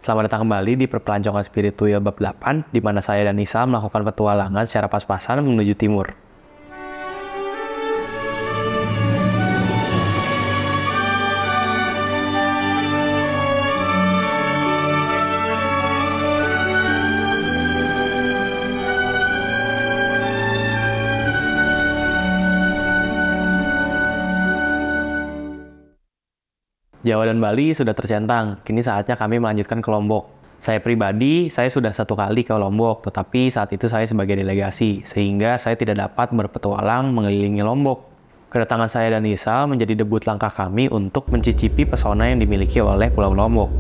Selamat datang kembali di Perpelancongan Spiritual bab 8, di mana saya dan Nisa melakukan petualangan secara pas-pasan menuju timur. Jawa dan Bali sudah tercentang, kini saatnya kami melanjutkan ke Lombok. Saya pribadi, saya sudah 1 kali ke Lombok, tetapi saat itu saya sebagai delegasi, sehingga saya tidak dapat berpetualang mengelilingi Lombok. Kedatangan saya dan Nisa menjadi debut langkah kami untuk mencicipi pesona yang dimiliki oleh Pulau Lombok.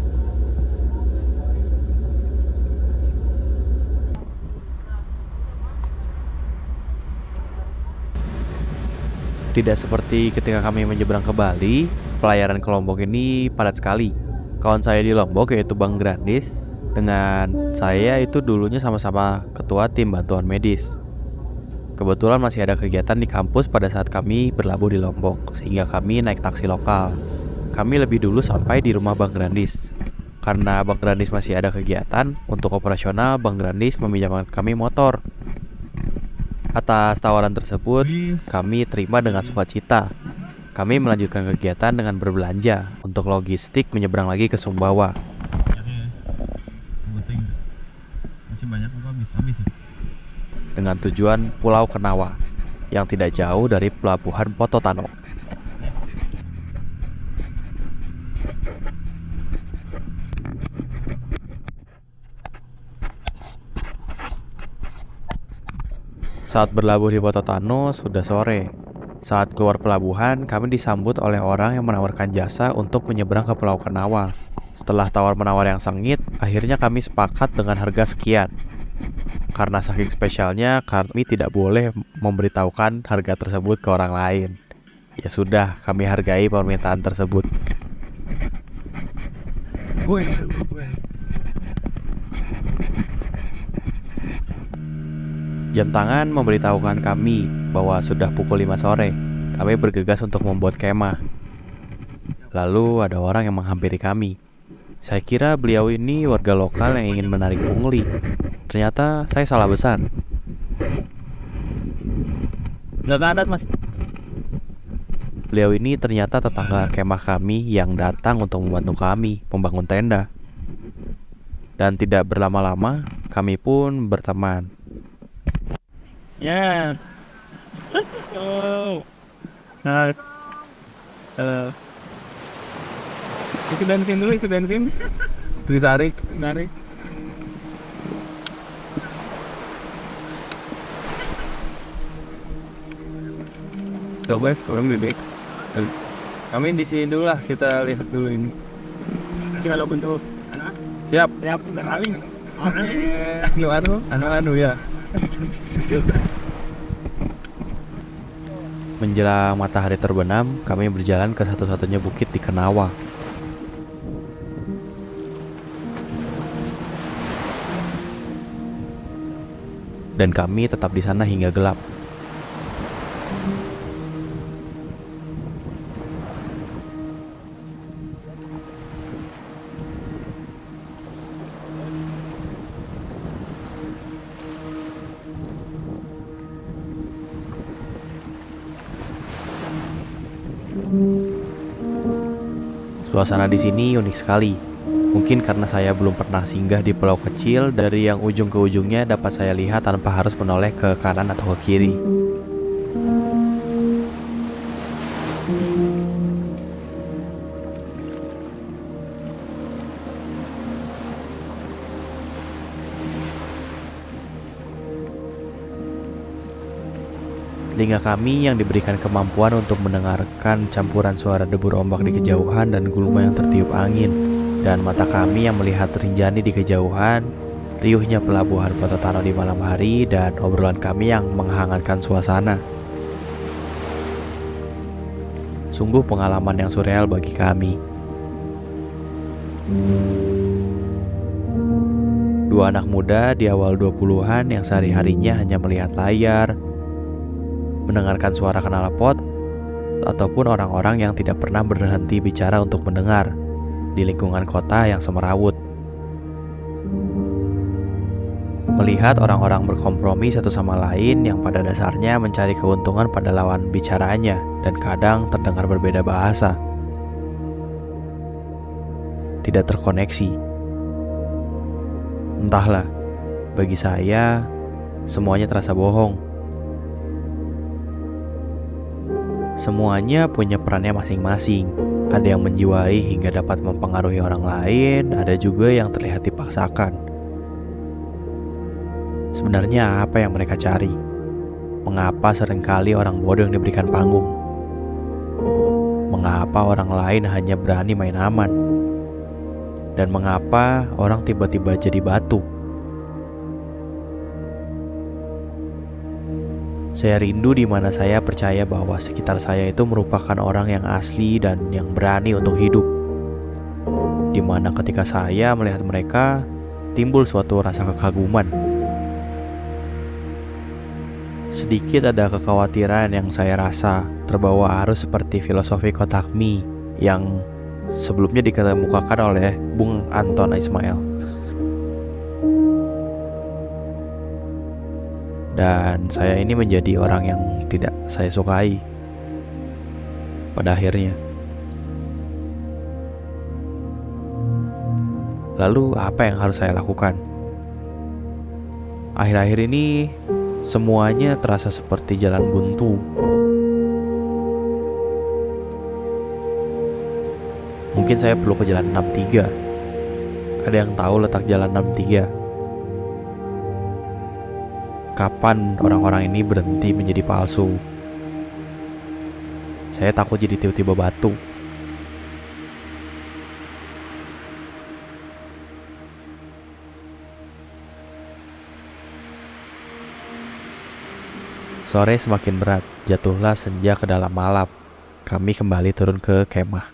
Tidak seperti ketika kami menyeberang ke Bali, pelayaran ke Lombok ini padat sekali. Kawan saya di Lombok yaitu Bang Grandis, dengan saya itu dulunya sama-sama ketua tim bantuan medis. Kebetulan masih ada kegiatan di kampus pada saat kami berlabuh di Lombok, sehingga kami naik taksi lokal. Kami lebih dulu sampai di rumah Bang Grandis. Karena Bang Grandis masih ada kegiatan, untuk operasional Bang Grandis meminjamkan kami motor. Atas tawaran tersebut, kami terima dengan sukacita. Kami melanjutkan kegiatan dengan berbelanja untuk logistik menyeberang lagi ke Sumbawa. Dengan tujuan Pulau Kenawa, yang tidak jauh dari pelabuhan Pototano. Saat berlabuh di Pototano sudah sore. Saat keluar pelabuhan, kami disambut oleh orang yang menawarkan jasa untuk menyeberang ke Pulau Kenawa. Setelah tawar-menawar yang sengit, akhirnya kami sepakat dengan harga sekian. Karena saking spesialnya, kami tidak boleh memberitahukan harga tersebut ke orang lain. Ya sudah, kami hargai permintaan tersebut. Jam tangan memberitahukan kami bahwa sudah pukul 5 sore. Kami bergegas untuk membuat kemah. Lalu ada orang yang menghampiri kami. Saya kira beliau ini warga lokal yang ingin menarik pungli. Ternyata saya salah pesan. Nggak ada, Mas. Beliau ini ternyata tetangga kemah kami yang datang untuk membantu kami membangun tenda. Dan tidak berlama-lama, kami pun berteman. Ya. Oh. Nah. Isi bensin dulu, isi bensin. Terus tarik. Coba orang bebek. Kami di sini dulu lah, kita lihat dulu ini. Kita lo bentuk. Siap, udah kali. Anu ya. Menjelang matahari terbenam, kami berjalan ke satu-satunya bukit di Kenawa. Dan kami tetap di sana hingga gelap. Suasana di sini unik sekali. Mungkin karena saya belum pernah singgah di pulau kecil dari yang ujung ke ujungnya dapat saya lihat tanpa harus menoleh ke kanan atau ke kiri. Telinga kami yang diberikan kemampuan untuk mendengarkan campuran suara debur ombak di kejauhan dan gulma yang tertiup angin, dan mata kami yang melihat Rinjani di kejauhan, riuhnya pelabuhan Pototano di malam hari, dan obrolan kami yang menghangatkan suasana. Sungguh pengalaman yang surreal bagi kami. Dua anak muda di awal 20-an yang sehari-harinya hanya melihat layar, mendengarkan suara knalpot, ataupun orang-orang yang tidak pernah berhenti bicara untuk mendengar di lingkungan kota yang semerawut. Melihat orang-orang berkompromi satu sama lain yang pada dasarnya mencari keuntungan pada lawan bicaranya dan kadang terdengar berbeda bahasa. Tidak terkoneksi. Entahlah, bagi saya semuanya terasa bohong. Semuanya punya perannya masing-masing. Ada yang menjiwai hingga dapat mempengaruhi orang lain, ada juga yang terlihat dipaksakan. Sebenarnya apa yang mereka cari? Mengapa seringkali orang bodoh yang diberikan panggung? Mengapa orang lain hanya berani main aman? Dan mengapa orang tiba-tiba jadi batu? Saya rindu di mana saya percaya bahwa sekitar saya itu merupakan orang yang asli dan yang berani untuk hidup. Di mana ketika saya melihat mereka, timbul suatu rasa kekaguman. Sedikit ada kekhawatiran yang saya rasa terbawa arus seperti filosofi kotak mie yang sebelumnya dikemukakan oleh Bung Anton Ismail. Dan saya ini menjadi orang yang tidak saya sukai pada akhirnya. Lalu apa yang harus saya lakukan? Akhir-akhir ini semuanya terasa seperti jalan buntu. Mungkin saya perlu ke jalan 63. Ada yang tahu letak jalan 63? Kapan orang-orang ini berhenti menjadi palsu? Saya takut jadi tiba-tiba batu. Sore semakin berat, jatuhlah senja ke dalam malam. Kami kembali turun ke kemah.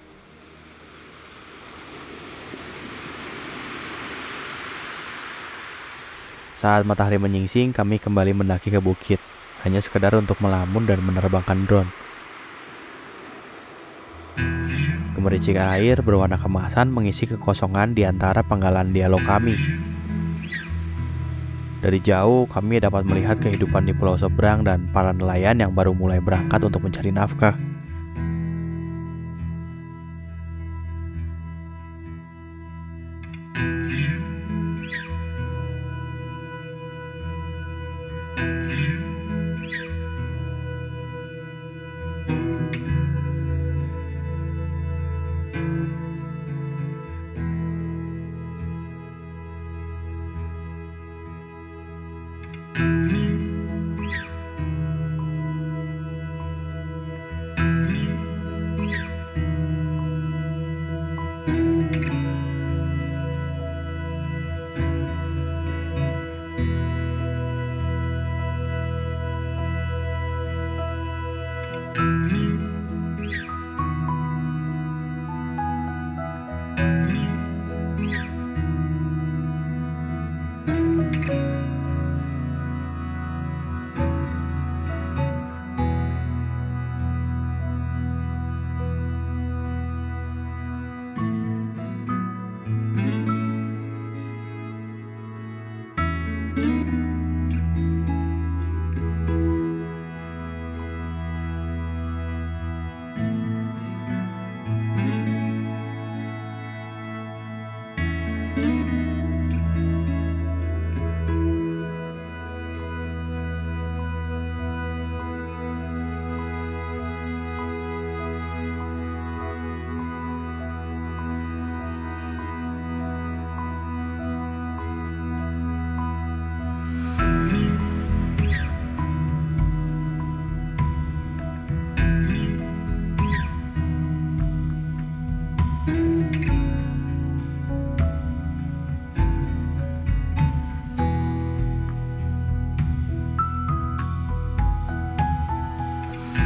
Saat matahari menyingsing, kami kembali mendaki ke bukit, hanya sekedar untuk melamun dan menerbangkan drone. Gemericik air berwarna kemasan mengisi kekosongan di antara penggalan dialog kami. Dari jauh, kami dapat melihat kehidupan di pulau seberang dan para nelayan yang baru mulai berangkat untuk mencari nafkah.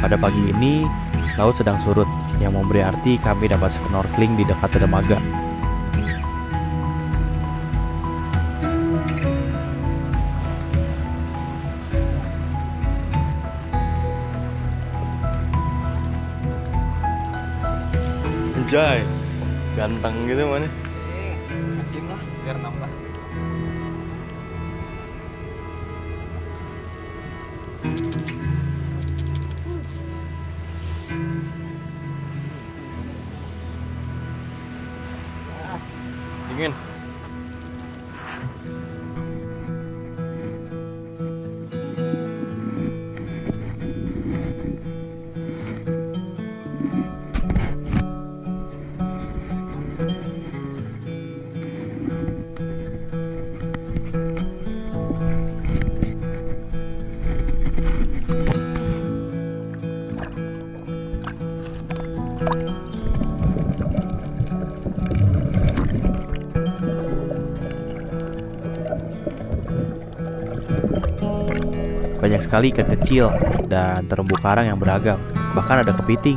Pada pagi ini, laut sedang surut, yang memberi arti kami dapat snorkeling di dekat dermaga. Anjay, ganteng gitu mana? Kacim lah, biar nambah. Dingin. Banyak sekali ikan kecil dan terumbu karang yang beragam, bahkan ada kepiting.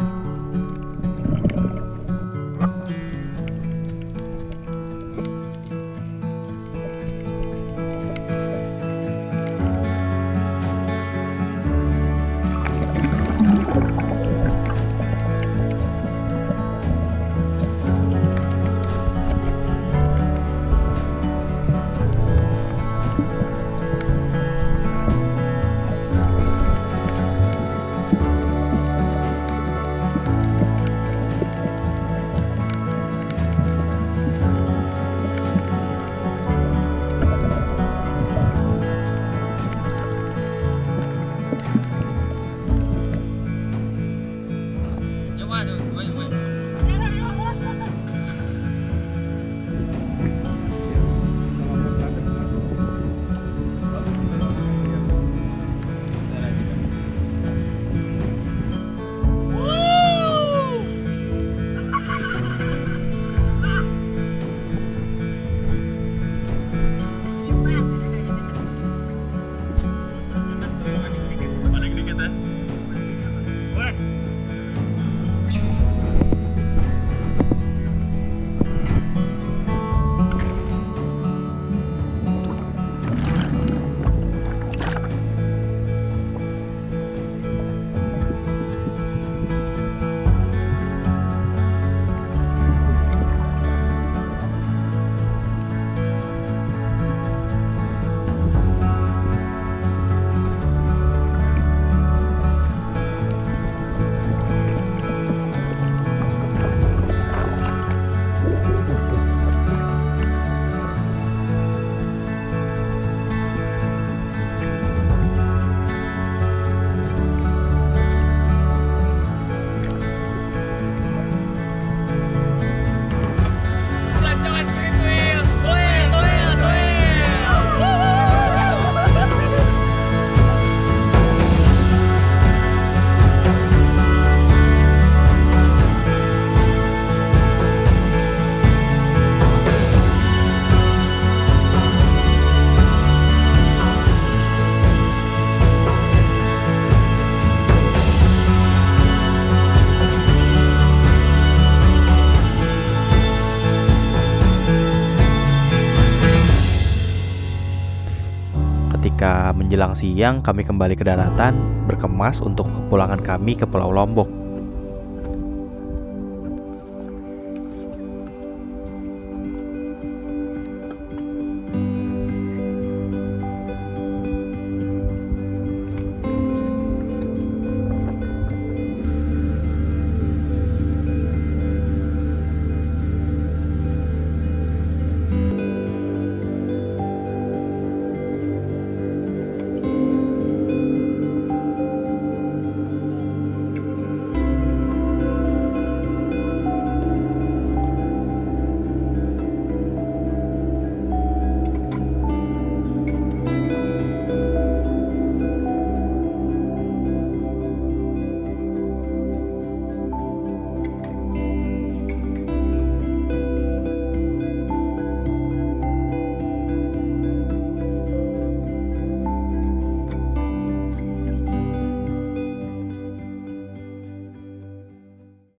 Ketika menjelang siang, kami kembali ke daratan, berkemas untuk kepulangan kami ke Pulau Lombok.